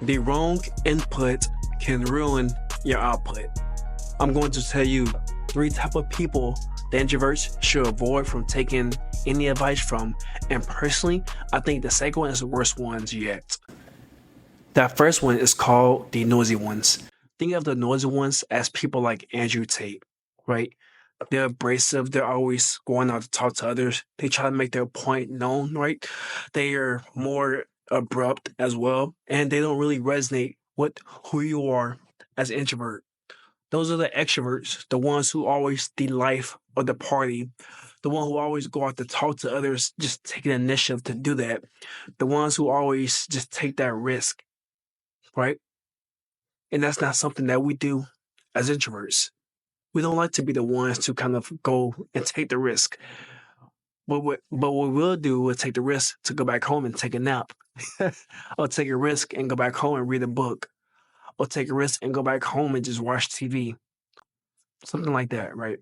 The wrong input can ruin your output. I'm going to tell you 3 types of people the introverts should avoid from taking any advice from. And personally, I think the second one is the worst ones yet. That first one is called the noisy ones. Think of the noisy ones as people like Andrew Tate, right? They're abrasive. They're always going out to talk to others. They try to make their point known, right? They are more abrupt as well, and they don't really resonate with who you are as an introvert. Those are the extroverts, the ones who always the life of the party, the one who always go out to talk to others, just taking initiative to do that. The ones who always just take that risk, right? And that's not something that we do as introverts. We don't like to be the ones to kind of go and take the risk. But what we'll do is take the risk to go back home and take a nap, or take a risk and go back home and read a book, or take a risk and go back home and just watch TV, something like that, right?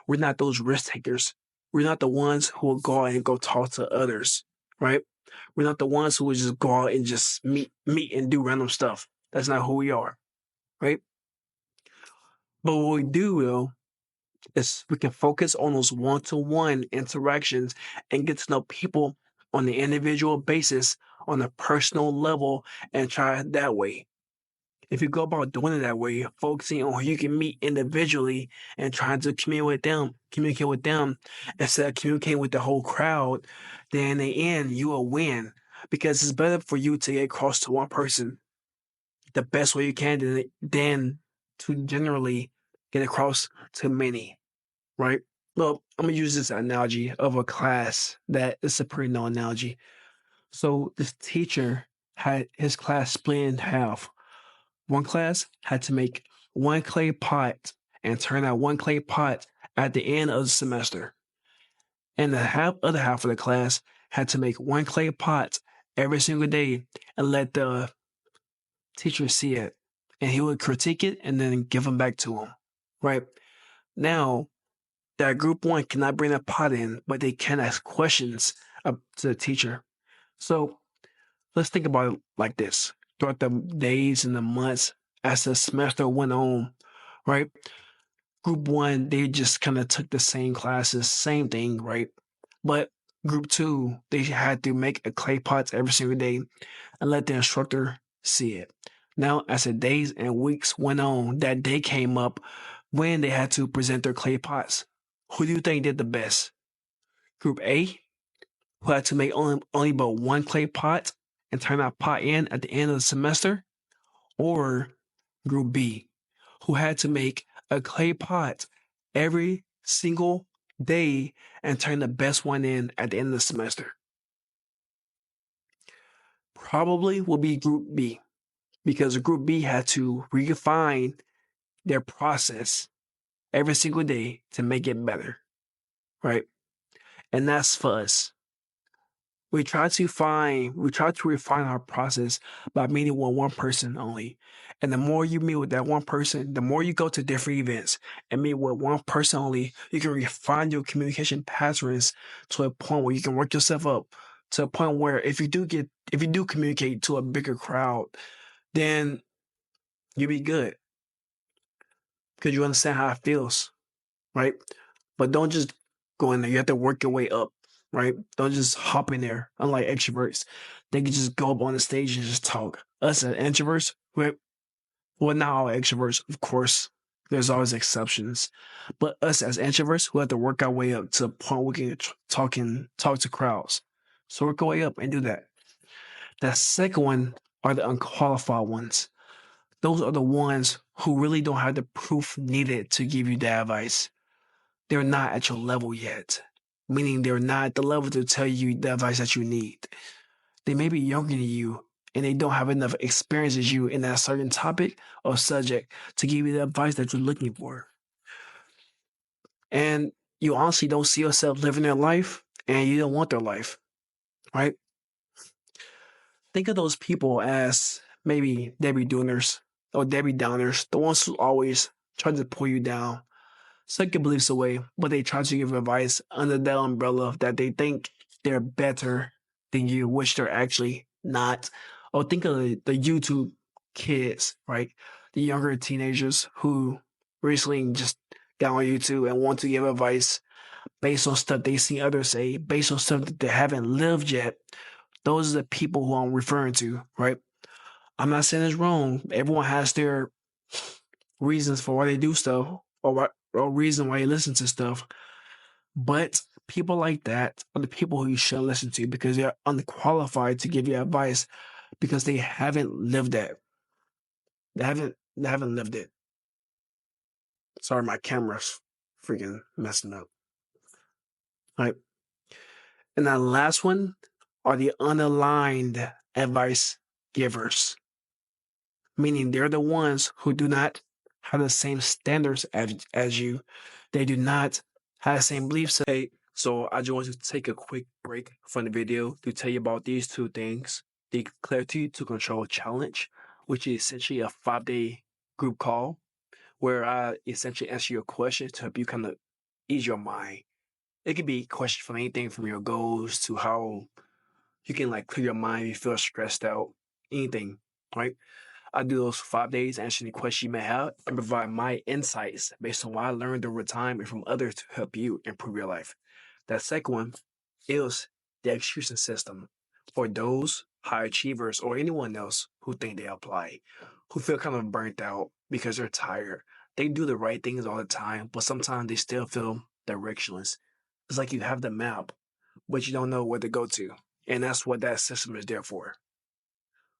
We're not those risk takers. We're not the ones who will go out and go talk to others, right? We're not the ones who will just go out and just meet and do random stuff. That's not who we are, right? But what we do though is we can focus on those one-to-one interactions and get to know people on the individual basis, on a personal level, and try it that way. If you go about doing it that way, focusing on who you can meet individually and trying to communicate with them instead of communicating with the whole crowd, then in the end you will win. Because it's better for you to get across to one person the best way you can than to generally get across to many, right? Well, I'm gonna use this analogy of a class that is a pretty known analogy. So this teacher had his class split in half. One class had to make one clay pot and turn out one clay pot at the end of the semester. And the other half of the class had to make one clay pot every single day and let the teacher see it. And he would critique it and then give them back to him. Right? Now, that group one cannot bring a pot in, but they can ask questions to the teacher. So let's think about it like this. Throughout the days and the months as the semester went on, right? Group one, they just kind of took the same classes, same thing, right? But group two, they had to make a clay pot every single day and let the instructor see it. Now, as the days and weeks went on, that day came up when they had to present their clay pots. Who do you think did the best? Group A, who had to make only but one clay pot and turn that pot in at the end of the semester? Or Group B, who had to make a clay pot every single day and turn the best one in at the end of the semester? Probably will be Group B, because Group B had to refine their process every single day to make it better, right? And that's for us. We try to refine our process by meeting with one person only. And the more you meet with that one person, the more you go to different events and meet with one person only, you can refine your communication patterns to a point where you can work yourself up to a point where if you do communicate to a bigger crowd, then you'll be good because you understand how it feels, right? But don't just go in there. You have to work your way up, right? Don't just hop in there. Unlike extroverts, they can just go up on the stage and just talk. Us as introverts, well, not all extroverts, of course. There's always exceptions, but us as introverts, we have to work our way up to a point where we can talk to crowds. So work our way up and do that. The second one are the unqualified ones. Those are the ones who really don't have the proof needed to give you that advice. They're not at your level yet, meaning they're not at the level to tell you the advice that you need. They may be younger than you and they don't have enough experience as you in that certain topic or subject to give you the advice that you're looking for. And you honestly don't see yourself living their life and you don't want their life, right? Think of those people as maybe Debbie Downers or Debbie Downers, the ones who always try to pull you down, suck your beliefs away, but they try to give advice under that umbrella that they think they're better than you, which they're actually not. Or think of the YouTube kids, right? The younger teenagers who recently just got on YouTube and want to give advice based on stuff they see others say, based on stuff that they haven't lived yet. Those are the people who I'm referring to, right? I'm not saying it's wrong. Everyone has their reasons for why they do stuff or reason why they listen to stuff. But people like that are the people who you should listen to because they're unqualified to give you advice because they haven't lived that. They haven't lived it. Sorry, my camera's freaking messing up. Right. And that last one are the unaligned advice givers, meaning they're the ones who do not have the same standards as you. They do not have the same beliefs. So I just want to take a quick break from the video to tell you about these two things. The Clarity to Control Challenge, which is essentially a 5-day group call where I essentially answer your questions to help you kind of ease your mind. It could be questions from anything from your goals to how you can like clear your mind if you feel stressed out, anything, right? I do those 5 days, answer any questions you may have, and provide my insights based on what I learned over time and from others to help you improve your life. That second one is the execution system for those high achievers or anyone else who think they apply, who feel kind of burnt out because they're tired. They do the right things all the time, but sometimes they still feel directionless. It's like you have the map, but you don't know where to go to. And that's what that system is there for.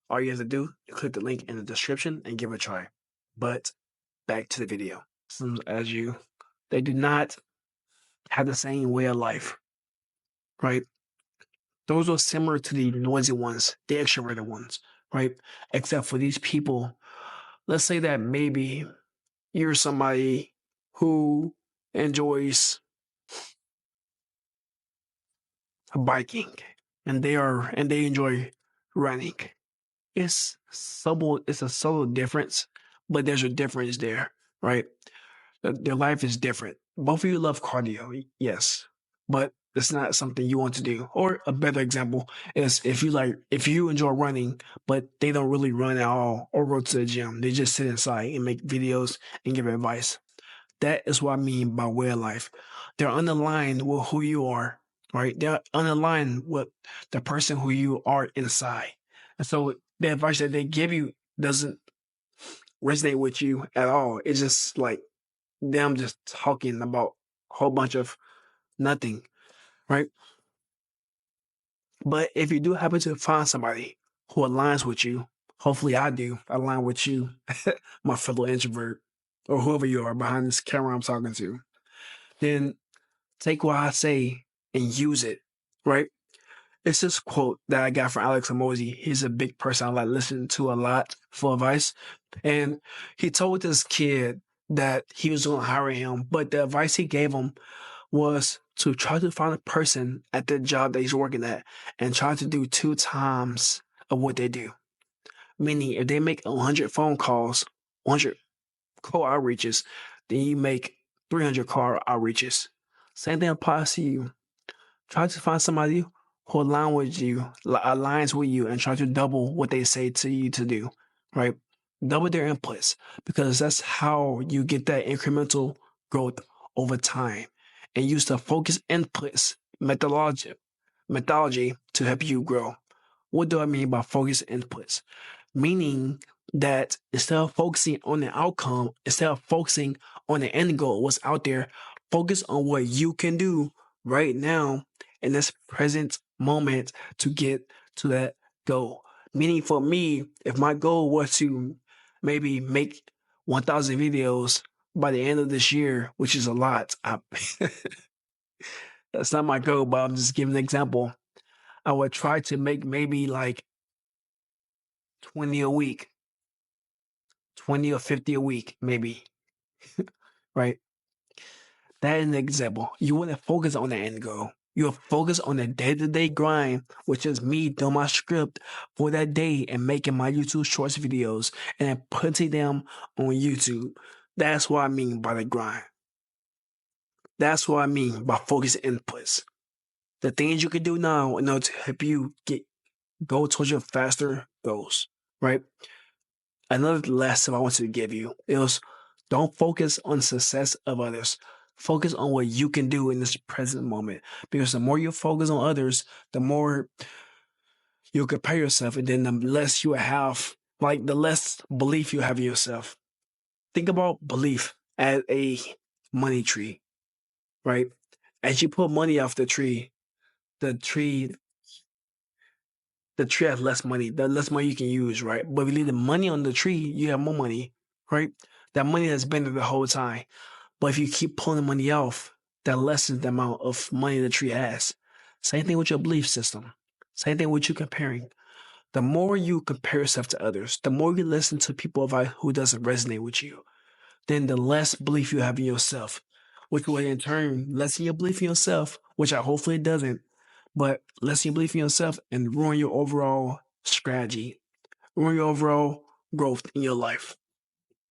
All you have to do is click the link in the description and give it a try. But back to the video. As you, they do not have the same way of life, right? Those are similar to the noisy ones, the extroverted ones, right? Except for these people, let's say that maybe you're somebody who enjoys biking and they enjoy running. It's a subtle difference, but there's a difference there, right? Their life is different. Both of you love cardio, yes, but it's not something you want to do. Or a better example is if you enjoy running, but they don't really run at all or go to the gym. They just sit inside and make videos and give advice. That is what I mean by way of life. They're unaligned with who you are, right? They're unaligned with the person who you are inside. And so the advice that they give you doesn't resonate with you at all. It's just like them just talking about a whole bunch of nothing, right? But if you do happen to find somebody who aligns with you, hopefully I do align with you, my fellow introvert, or whoever you are behind this camera I'm talking to, then take what I say and use it, right? It's this quote that I got from Alex Amosi. He's a big person I like listening to a lot for advice. And he told this kid that he was going to hire him, but the advice he gave him was to try to find a person at the job that he's working at and try to do 2 times of what they do. Meaning, if they make 100 phone calls, 100 call outreaches, then you make 300 call outreaches. Same thing applies to you. Try to find somebody who aligns with you, and try to double what they say to you to do, right? Double their inputs because that's how you get that incremental growth over time. And use the focus inputs methodology to help you grow. What do I mean by focus inputs? Meaning that instead of focusing on the outcome, instead of focusing on the end goal, what's out there, focus on what you can do right now in this present moment to get to that goal. Meaning for me, if my goal was to maybe make 1,000 videos by the end of this year, which is a lot, that's not my goal, but I'm just giving an example. I would try to make maybe like 20 a week, 20 or 50 a week, maybe, right? That is an example. You want to focus on the end goal. You'll focus on the day-to-day grind, which is me doing my script for that day and making my YouTube Shorts videos and then putting them on YouTube. That's what I mean by the grind. That's what I mean by focus inputs. The things you can do now in order to help you go towards your faster goals, right? another lesson I want to give you is don't focus on success of others. Focus on what you can do in this present moment. Because the more you focus on others, the more you'll compare yourself, and then the less you have, like the less belief you have in yourself. Think about belief as a money tree, right? As you put money off the tree, the tree has less money. The less money you can use, right? But if you leave the money on the tree, you have more money, right? That money has been there the whole time. But if you keep pulling the money off, that lessens the amount of money the tree has. Same thing with your belief system. Same thing with you comparing. The more you compare yourself to others, the more you listen to people who doesn't resonate with you, then the less belief you have in yourself, which will in turn lessen your belief in yourself, which I hopefully it doesn't, but lessen your belief in yourself and ruin your overall strategy, ruin your overall growth in your life.